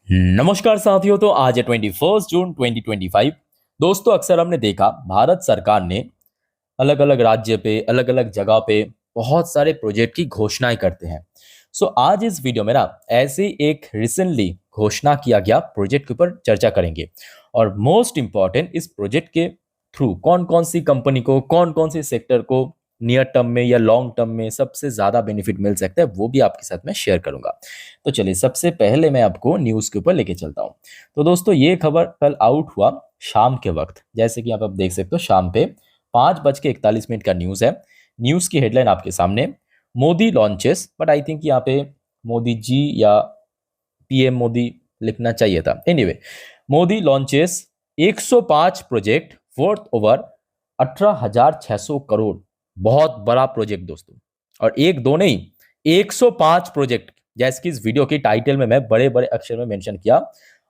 नमस्कार साथियों। तो आज है 21 जून 2025। दोस्तों, अक्सर हमने देखा भारत सरकार ने अलग अलग राज्य पे अलग अलग जगह पे बहुत सारे प्रोजेक्ट की घोषणाएं करते हैं। सो आज इस वीडियो में ना ऐसे ही एक रिसेंटली घोषणा किया गया प्रोजेक्ट के ऊपर चर्चा करेंगे। और मोस्ट इंपॉर्टेंट, इस प्रोजेक्ट के थ्रू कौन कौन सी कंपनी को, कौन कौन सी सेक्टर को नियर टर्म में या लॉन्ग टर्म में सबसे ज्यादा बेनिफिट मिल सकता है, वो भी आपके साथ में शेयर करूंगा। तो चलिए, सबसे पहले मैं आपको न्यूज़ के ऊपर लेके चलता हूँ। तो दोस्तों, ये खबर कल आउट हुआ शाम के वक्त, जैसे कि आप देख सकते हो शाम पे 5:41 का न्यूज़ है। न्यूज़ की हेडलाइन आपके सामने, Modi launches, but I think यहाँ पे मोदी जी या पीएम मोदी लिखना चाहिए था। Anyway, Modi launches 105 project worth over 18,600 crore. बहुत बड़ा प्रोजेक्ट दोस्तों, और एक दो नहीं, 105 प्रोजेक्ट। जैसे कि इस वीडियो की टाइटल में मैं बड़े बड़े अक्षर में मेंशन किया,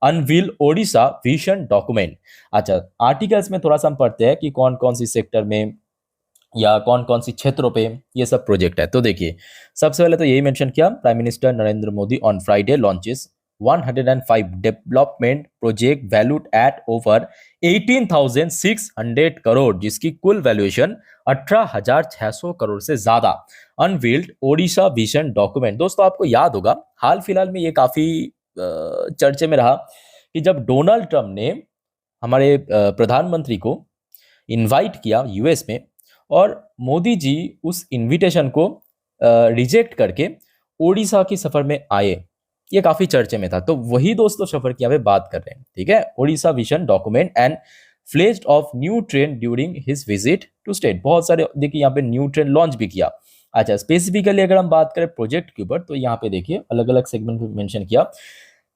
अनवील ओडिशा विजन डॉक्यूमेंट। अच्छा, आर्टिकल्स में थोड़ा सा हम पढ़ते हैं कि कौन कौन सी सेक्टर में या कौन कौन सी क्षेत्रों पे ये सब प्रोजेक्ट है। तो देखिए, सबसे पहले तो यही मेंशन किया, prime minister Narendra Modi on Friday launches 105 development project valued at over 18,600 crore, जिसकी कुल वैल्यूएशन 18,600 करोड़ से ज्यादा। Unveiled Odisha vision document. दोस्तों, आपको याद होगा हाल फिलहाल में ये काफी चर्चे में रहा कि जब डोनाल्ड ट्रंप ने हमारे प्रधानमंत्री को इनवाइट किया यूएस में, और मोदी जी उस इनविटेशन को रिजेक्ट करके ओडिशा की सफर में आए। ये काफी चर्चे में था। तो वही दोस्तों सफर की यहाँ पे बात कर रहे हैं, ठीक है। Odisha vision document and flagged off new train during his visit to state. बहुत सारे देखिए यहाँ पे न्यू ट्रेन लॉन्च भी किया। अच्छा, स्पेसिफिकली अगर हम बात करें प्रोजेक्ट के ऊपर, तो यहाँ पे देखिए अलग अलग सेगमेंट में मेंशन किया।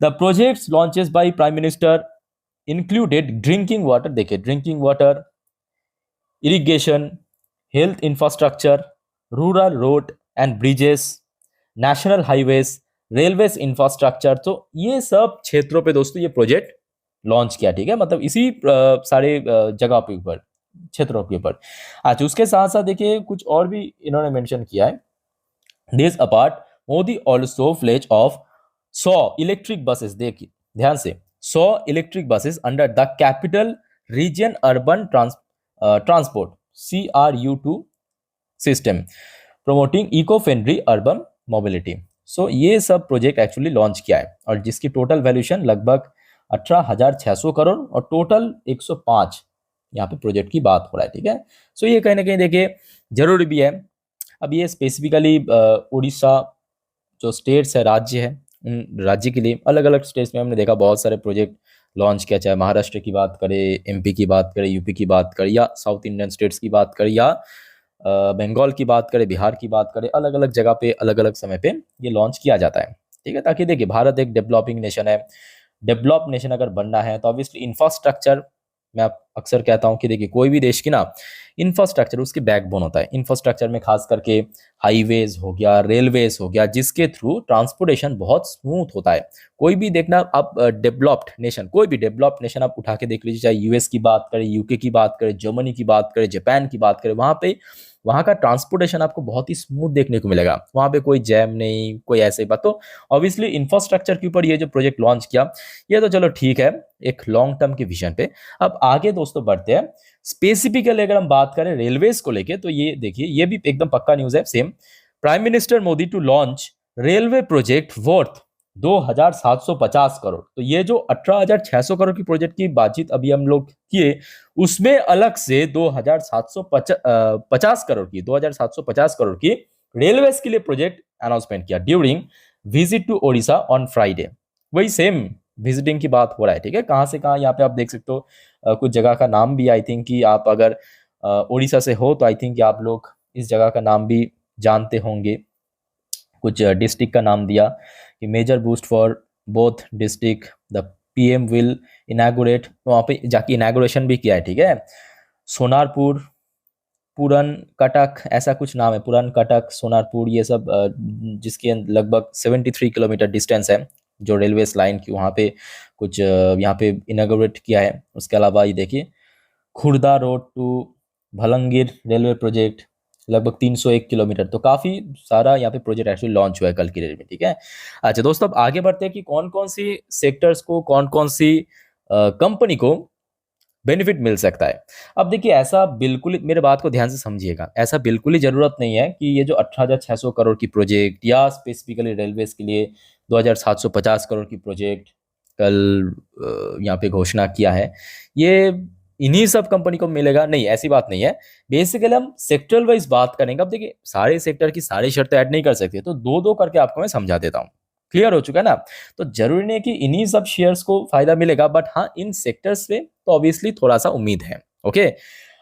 The projects launches by prime minister included drinking water. देखिए, drinking water, irrigation, health infrastructure, rural road and bridges, national highways, railways infrastructure. तो ये सब क्षेत्रों पे दोस्तों ये प्रोजेक्ट लॉन्च किया, ठीक है। मतलब इसी सारे जगह पे ऊपर, क्षेत्रों के ऊपर। अच्छा, उसके साथ साथ देखिए कुछ और भी इन्होंने मेंशन किया है। This apart, Modi also flags of 100 electric buses. देखिए ध्यान से, 100 electric buses under the capital region urban transport CRU2 system, promoting eco friendly urban mobility. So ये सब प्रोजेक्ट एक्चुअली लॉन्च किया है, और जिसकी टोटल वैल्यूएशन लगभग 18,600 करोड़ और टोटल 105 यहाँ पे प्रोजेक्ट की बात हो रहा है, ठीक है। सो ये कहीं ना कहीं देखिए जरूरी भी है। अब ये स्पेसिफिकली उड़ीसा जो स्टेट्स है, राज्य है, उन राज्य के लिए अलग अलग स्टेट्स में हमने देखा बहुत सारे प्रोजेक्ट लॉन्च किया। चाहे महाराष्ट्र की बात करें, एमपी की बात करें, यूपी की बात करें, या साउथ इंडियन स्टेट्स की बात करें, या बंगाल की बात करें, बिहार की बात करें, अलग अलग जगह पे अलग अलग समय पे ये लॉन्च किया जाता है, ठीक है। ताकि देखिए, भारत एक डेवलपिंग नेशन है। डेवलप नेशन अगर बनना है तो ऑब्वियसली इंफ्रास्ट्रक्चर, मैं अक्सर कहता हूं कि देखिए कोई भी देश की ना इंफ्रास्ट्रक्चर उसकी बैकबोन होता है। इंफ्रास्ट्रक्चर में खास करके हाईवेज हो गया, रेलवेज हो गया, जिसके थ्रू ट्रांसपोर्टेशन बहुत स्मूथ होता है। कोई भी देखना आप डेवलप्ड नेशन, कोई भी डेवलप्ड नेशन आप उठा के देख लीजिए, चाहे यूएस की बात करें, यूके की बात करें, जर्मनी की बात करें, जापान की बात करें, वहां पे वहां का ट्रांसपोर्टेशन आपको बहुत ही स्मूथ देखने को मिलेगा। वहां पे कोई जैम नहीं, कोई ऐसे बात। तो ऑब्वियसली इंफ्रास्ट्रक्चर के ऊपर ये जो प्रोजेक्ट लॉन्च किया, ये तो चलो ठीक है, एक लॉन्ग टर्म के विजन पे। अब आगे दोस्तों बढ़ते हैं। स्पेसिफिकली अगर हम बात करें रेलवेज को लेके, तो ये देखिए, ये भी एकदम पक्का न्यूज है same. Prime minister Modi to launch railway project worth 2,750 crore. तो ये जो 18,600 करोड़ की प्रोजेक्ट की बातचीत अभी हम लोग किए, उसमें अलग से 2,750 करोड़ की रेलवेज के लिए प्रोजेक्ट अनाउंसमेंट किया during visit to Odisha on Friday. वही सेम विजिटिंग की बात हो रहा है, ठीक है। कहाँ से कहाँ यहाँ पे आप देख सकते हो, कुछ जगह का नाम भी आई थिंक कि आप अगर उड़ीसा से हो तो आई थिंक आप लोग इस जगह का नाम भी जानते होंगे। कुछ डिस्ट्रिक्ट का नाम दिया कि major boost for both district, the PM will inaugurate. वहाँ पे जाके इनैगोरेशन भी किया है, ठीक है। सोनारपुर, पुरन कटक, ऐसा कुछ नाम है, पुरन कटक, सोनारपुर, ये सब जिसके लगभग 73 किलोमीटर डिस्टेंस है जो रेलवे लाइन की, वहाँ पे कुछ यहाँ पे इनॉग्रेट किया है। उसके अलावा ये देखिए Khurda road to Bolangir railway project, लगभग 301 किलोमीटर, तो काफ़ी सारा यहाँ पे प्रोजेक्ट एक्चुअली लॉन्च हुआ है कल की डेट में, ठीक है। अच्छा दोस्तों, अब आगे बढ़ते हैं कि कौन कौन सी सेक्टर्स को, कौन कौन सी कंपनी को बेनिफिट मिल सकता है। अब देखिए, ऐसा बिल्कुल ही, मेरे बात को ध्यान से समझिएगा, ऐसा बिल्कुल ही ज़रूरत नहीं है कि ये जो 18,600 करोड़ की प्रोजेक्ट या स्पेसिफिकली रेलवेज के लिए 2,750 करोड़ की प्रोजेक्ट कल यहाँ पे घोषणा किया है, ये इन्हीं सब कंपनी को मिलेगा, नहीं, ऐसी बात नहीं है। बेसिकली हम सेक्टर वाइज बात करेंगे। अब देखिए, सारे सेक्टर की सारी शर्तें ऐड नहीं कर सकते, तो दो दो करके आपको मैं समझा देता हूँ। क्लियर हो चुका है ना? तो जरूरी नहीं है कि इन्हीं सब शेयर्स को फायदा मिलेगा, बट हाँ, इन सेक्टर्स पे तो ऑब्वियसली थोड़ा सा उम्मीद है। ओके,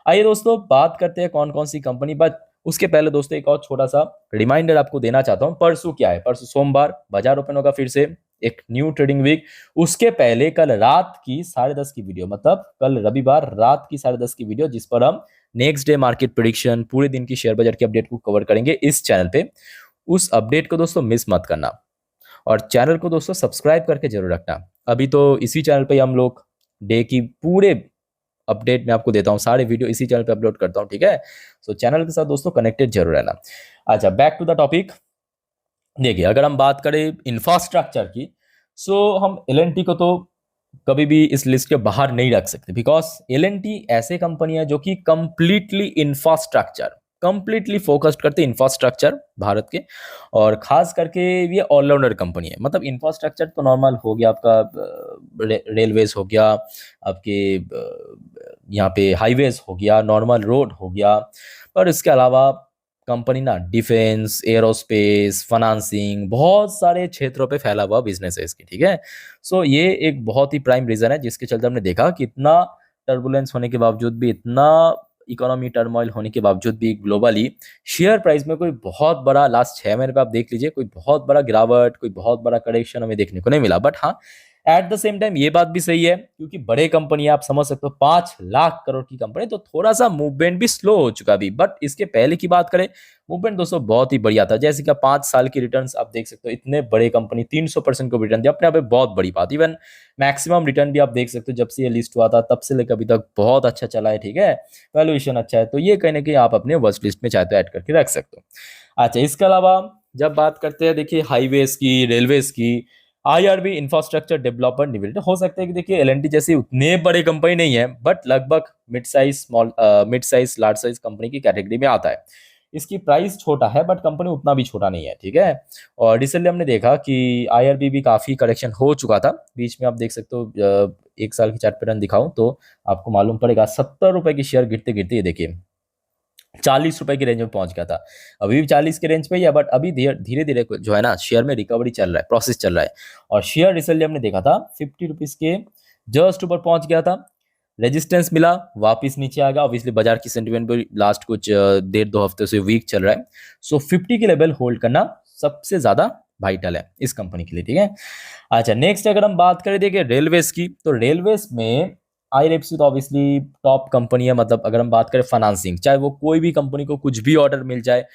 आइए दोस्तों बात करते हैं कौन कौन सी कंपनी। बट उसके पहले दोस्तों एक और छोटा सा रिमाइंडर आपको देना चाहता हूँ। परसों क्या है? परसों सोमवार बाजार ओपन होगा, फिर से एक न्यू ट्रेडिंग वीक। उसके पहले कल रात की 10:30 की वीडियो, मतलब कल रविवार रात की 10:30 की वीडियो, जिस पर हम नेक्स्ट डे मार्केट प्रिडिक्शन, पूरे दिन की शेयर बाजार की अपडेट को कवर करेंगे इस चैनल पे। उस अपडेट को दोस्तों मिस मत करना, और चैनल को दोस्तों सब्सक्राइब करके जरूर रखना। अभी तो इसी चैनल पे हम लोग डे की पूरे अपडेट मैं आपको देता हूँ, सारे वीडियो इसी चैनल पे अपलोड करता हूँ, ठीक है। सो चैनल के साथ दोस्तों कनेक्टेड जरूर रहना। अच्छा, बैक टू द टॉपिक। देखिए, अगर हम बात करें इंफ्रास्ट्रक्चर की, सो हम एल को तो कभी भी इस लिस्ट के बाहर नहीं रख सकते, बिकॉज एल ऐसे कंपनी है जो कि कंप्लीटली फोकस्ड करते हैं इंफ्रास्ट्रक्चर भारत के, और खास करके ये ऑलराउंडर कंपनी है। मतलब इंफ्रास्ट्रक्चर तो नॉर्मल हो गया आपका, रेलवेज हो गया आपके, यहाँ पे हाईवेज हो गया, नॉर्मल रोड हो गया, पर इसके अलावा कंपनी ना डिफेंस, एरोस्पेस, फाइनेंसिंग, बहुत सारे क्षेत्रों पे फैला हुआ बिजनेस है इसकी, ठीक है। सो ये एक बहुत ही प्राइम रीजन है जिसके चलते हमने देखा कि इतना टर्बुलेंस होने के बावजूद भी, इतना इकोनॉमी टर्मोइल होने के बावजूद भी, ग्लोबली शेयर प्राइस में कोई बहुत बड़ा, लास्ट 6 महीने पे आप देख लीजिए, कोई बहुत बड़ा गिरावट, कोई बहुत बड़ा करेक्शन हमें देखने को नहीं मिला। बट हाँ, एट द सेम टाइम ये बात भी सही है, क्योंकि बड़े कंपनी है, आप समझ सकते हो 5 लाख करोड़ की कंपनी, तो थोड़ा सा मूवमेंट भी स्लो हो चुका भी। बट इसके पहले की बात करें, मूवमेंट दोस्तों बहुत ही बढ़िया था। जैसे कि 5 साल की रिटर्न्स आप देख सकते हो, इतने बड़े कंपनी 300% को रिटर्न दिया, अपने आप में बहुत बड़ी बात। इवन मैक्सिमम रिटर्न भी आप देख सकते हो, जब से ये लिस्ट हुआ था तब से लेकर अभी तक बहुत अच्छा चला है, ठीक है। वैल्यूएशन अच्छा है, तो ये कहीं ना कहीं आप अपने वर्स्ट लिस्ट में चाहे तो ऐड करके रख सकते हो। अच्छा, इसके अलावा जब बात करते हैं, देखिए हाईवेज की, रेलवेज की, आईआरबी इंफ्रास्ट्रक्चर डेवलपमेंट लिमिटेड, हो सकता है कि देखिए एल जैसी उतने बड़े कंपनी नहीं है, बट लगभग mid size large size company की कैटेगरी में आता है। इसकी प्राइस छोटा है, बट कंपनी उतना भी छोटा नहीं है, ठीक है। और रिसेंटली हमने देखा कि आईआरबी भी काफी करेक्शन हो चुका था बीच में, आप देख सकते हो। एक साल की चार्ट पैटर्न दिखाऊं तो आपको मालूम पड़ेगा, 70 रुपए की शेयर गिरते गिरते ये देखिए 40 रुपए की रेंज में पहुंच गया था। अभी भी 40 के रेंज पे ही है, बट अभी धीरे धीरे जो है ना, शेयर में रिकवरी चल रहा है, प्रोसेस चल रहा है। और शेयर रिसेंटली हमने देखा था 50 रुपीज के जस्ट ऊपर पहुंच गया था, रेजिस्टेंस मिला, वापस नीचे आ गया। ऑब्वियसली बाजार की सेंटिमेंट भी लास्ट कुछ 1.5 2 हफ्ते से वीक चल रहा है। सो 50 के लेवल होल्ड करना सबसे ज्यादा वाइटल है इस कंपनी के लिए, ठीक है। अच्छा, नेक्स्ट अगर हम बात करें देखिए रेलवेज की, तो रेलवेज में आईआरएफसी तो ऑब्वियसली टॉप कंपनी है। मतलब अगर हम बात करें फाइनेंसिंग, चाहे वो कोई भी कंपनी को कुछ भी ऑर्डर मिल जाए,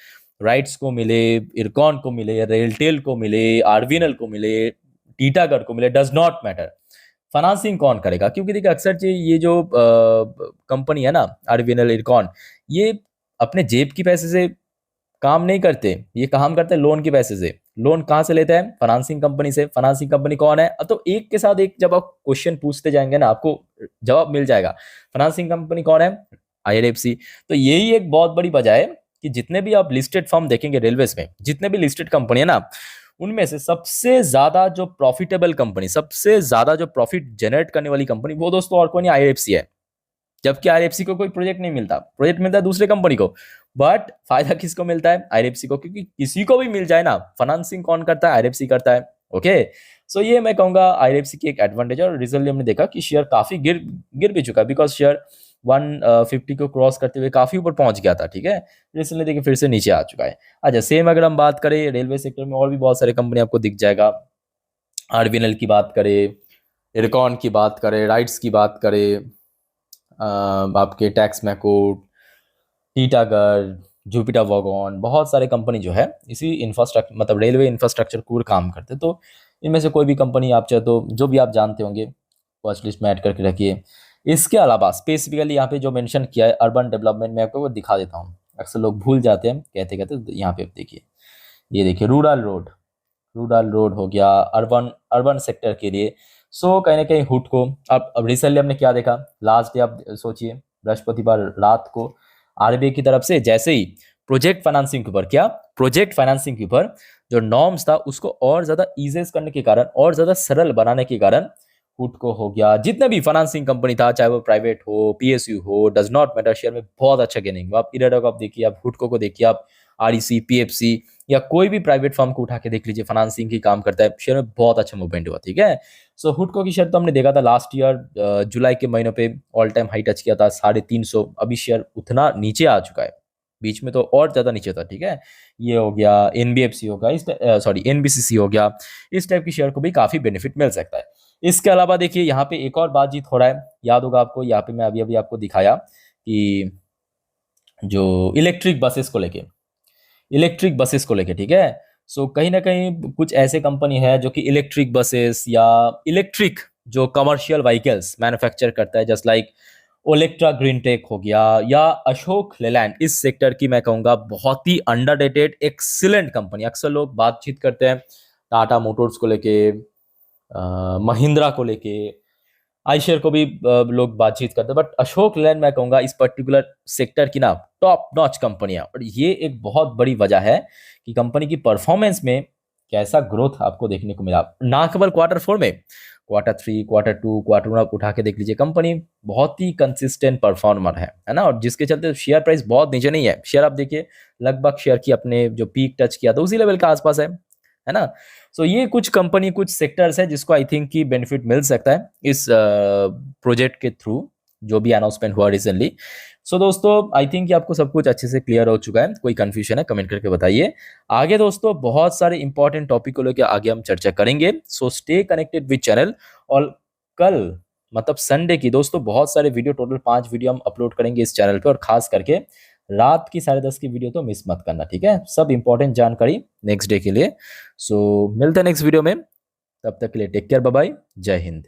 राइट्स को मिले, इरकॉन को मिले, रेलटेल को मिले, आरवीएनएल को मिले, टीटागढ़ को मिले, डज नॉट मैटर, फाइनेंसिंग कौन करेगा? क्योंकि देखिए अक्सर ये जो कंपनी है ना, आरवीएनएल, इरकॉन, ये अपने जेब की पैसे से काम नहीं करते, ये काम करते हैं लोन के पैसे से। लोन कहाँ से लेते हैं? फाइनेंसिंग कंपनी से। फाइनेंसिंग कंपनी कौन है? अब तो एक के साथ एक जब आप क्वेश्चन पूछते जाएंगे ना, आपको जवाब मिल जाएगा। फाइनेंसिंग कंपनी कौन है? आईआरएफसी। तो यही एक बहुत बड़ी वजह है कि जितने भी आप लिस्टेड फर्म देखेंगे रेलवेज में, जितने भी लिस्टेड कंपनी है ना, उनमें से सबसे ज्यादा जो प्रॉफिटेबल कंपनी, सबसे ज्यादा जो प्रॉफिट जनरेट करने वाली कंपनी, वो दोस्तों और कोई नहीं, आईआरएफसी है। जबकि आईआरएफसी को कोई प्रोजेक्ट नहीं मिलता, प्रोजेक्ट मिलता है दूसरे कंपनी को, बट फायदा किसको मिलता है? आईआरएफसी को। क्योंकि किसी को भी मिल जाए ना, फाइनेंसिंग कौन करता है? आईआरएफसी करता है। ओके, सो ये मैं कहूंगा आईआरएफसी की एक एडवांटेज है। और रिसेंटली हमने देखा कि शेयर काफी गिर भी चुका है, बिकॉज शेयर 150 को क्रॉस करते हुए काफी ऊपर पहुंच गया था, ठीक है। रिसेंटली देखिए फिर से नीचे आ चुका है। अच्छा, सेम अगर हम बात करें रेलवे सेक्टर में, और भी बहुत सारे कंपनी आपको दिख जाएगा। आरबीएनएल की बात करें, इरकॉन की बात करें, राइट्स की बात करें, आपके टैक्स मैकोट, टीटागढ़, जुपिटर वॉगन, बहुत सारे कंपनी जो है इसी इंफ्रास्ट्रक्चर, मतलब रेलवे इंफ्रास्ट्रक्चर को काम करते। तो इनमें से कोई भी कंपनी आप चाहे तो, जो भी आप जानते होंगे, वॉच लिस्ट में ऐड करके रखिए। इसके अलावा स्पेसिफिकली यहाँ पे जो मेंशन किया है अर्बन डेवलपमेंट, मैं आपको वो दिखा देता हूँ। अक्सर लोग भूल जाते हैं कहते कहते। तो यहाँ पे आप देखिए, ये देखिए रूरल रोड हो गया, अर्बन अर्बन सेक्टर के लिए। सो कहीं ना कहीं हुडको, अब रिसेंटली हमने क्या देखा, लास्ट डे आप सोचिए, बृहस्पतिवार रात को आरबीआई की तरफ से जैसे ही प्रोजेक्ट फाइनेंसिंग के ऊपर, क्या प्रोजेक्ट फाइनेंसिंग के ऊपर जो नॉर्म्स था उसको और ज्यादा ईजेस करने के कारण, और ज्यादा सरल बनाने के कारण, हुडको हो गया, जितना भी फाइनेंसिंग कंपनी था, चाहे वो प्राइवेट हो, पीएसयू हो, डज नॉट मैटर, शेयर में बहुत अच्छा गेनिंग हुआ। आप इरेडा आप देखिए, आप हुडको को देखिए, आप आरईसी, पीएफसी या कोई भी प्राइवेट फर्म को उठा के देख लीजिए, फाइनेंसिंग की काम करता है, शेयर में बहुत अच्छा मूवमेंट हुआ। ठीक है, सो हुडको की शेयर तो हमने देखा था लास्ट ईयर जुलाई के महीनों पे ऑल टाइम हाई टच किया था 350। अभी शेयर उतना नीचे आ चुका है, बीच में तो और ज्यादा नीचे था। ठीक है, ये हो गया एनबीएफसी हो गया, इस सॉरी एनबीसीसी हो गया, इस टाइप की शेयर को भी काफी बेनिफिट मिल सकता है। इसके अलावा देखिए यहाँ पे एक और बातचीत हो रहा है, याद होगा आपको, यहाँ पे मैं अभी अभी आपको दिखाया कि जो इलेक्ट्रिक बसेस को लेके, ठीक है। सो कहीं ना कहीं कुछ ऐसे कंपनी है जो कि इलेक्ट्रिक बसेस या इलेक्ट्रिक जो कमर्शियल व्हीकल्स मैन्युफैक्चर करता है, just like Olectra Green Tech हो गया या अशोक लेलैंड। इस सेक्टर की मैं कहूंगा बहुत ही अंडररेटेड एक्सीलेंट कंपनी। अक्सर लोग बातचीत करते हैं टाटा मोटर्स को लेके, महिंद्रा को लेके, आईशेयर को भी लोग बातचीत करते हैं, बट अशोक लेलैंड मैं कहूंगा इस पर्टिकुलर सेक्टर की ना टॉप नॉच कंपनियां। और ये एक बहुत बड़ी वजह है कि कंपनी की परफॉर्मेंस में कैसा ग्रोथ आपको देखने को मिला, ना केवल क्वार्टर 4 में, क्वार्टर 3, क्वार्टर 2, क्वार्टर 1 आप उठा के देख लीजिए, कंपनी बहुत ही कंसिस्टेंट परफॉर्मर है ना। और जिसके चलते शेयर प्राइस बहुत नीचे नहीं है, शेयर आप देखिए लगभग शेयर की अपने जो पीक टच किया था उसी लेवल के आसपास है ना। सो ये कुछ कंपनी, कुछ सेक्टर्स है जिसको आई थिंक की बेनिफिट मिल सकता है इस प्रोजेक्ट के थ्रू, जो भी अनाउंसमेंट हुआ रिसेंटली। सो दोस्तों आई थिंक कि आपको सब कुछ अच्छे से क्लियर हो चुका है, कोई कंफ्यूजन है कमेंट करके बताइए। आगे दोस्तों बहुत सारे इंपॉर्टेंट टॉपिक को लेकर आगे हम चर्चा करेंगे, so stay connected with channel. और कल मतलब संडे की दोस्तों बहुत सारे वीडियो, टोटल 5 वीडियो हम अपलोड करेंगे इस चैनल पे, और खास करके रात की 10:30 की वीडियो तो मिस मत करना। ठीक है, सब इंपॉर्टेंट जानकारी नेक्स्ट डे के लिए। सो मिलते हैं नेक्स्ट वीडियो में, तब तक के लिए टेक केयर, बाय बाय, जय हिंद।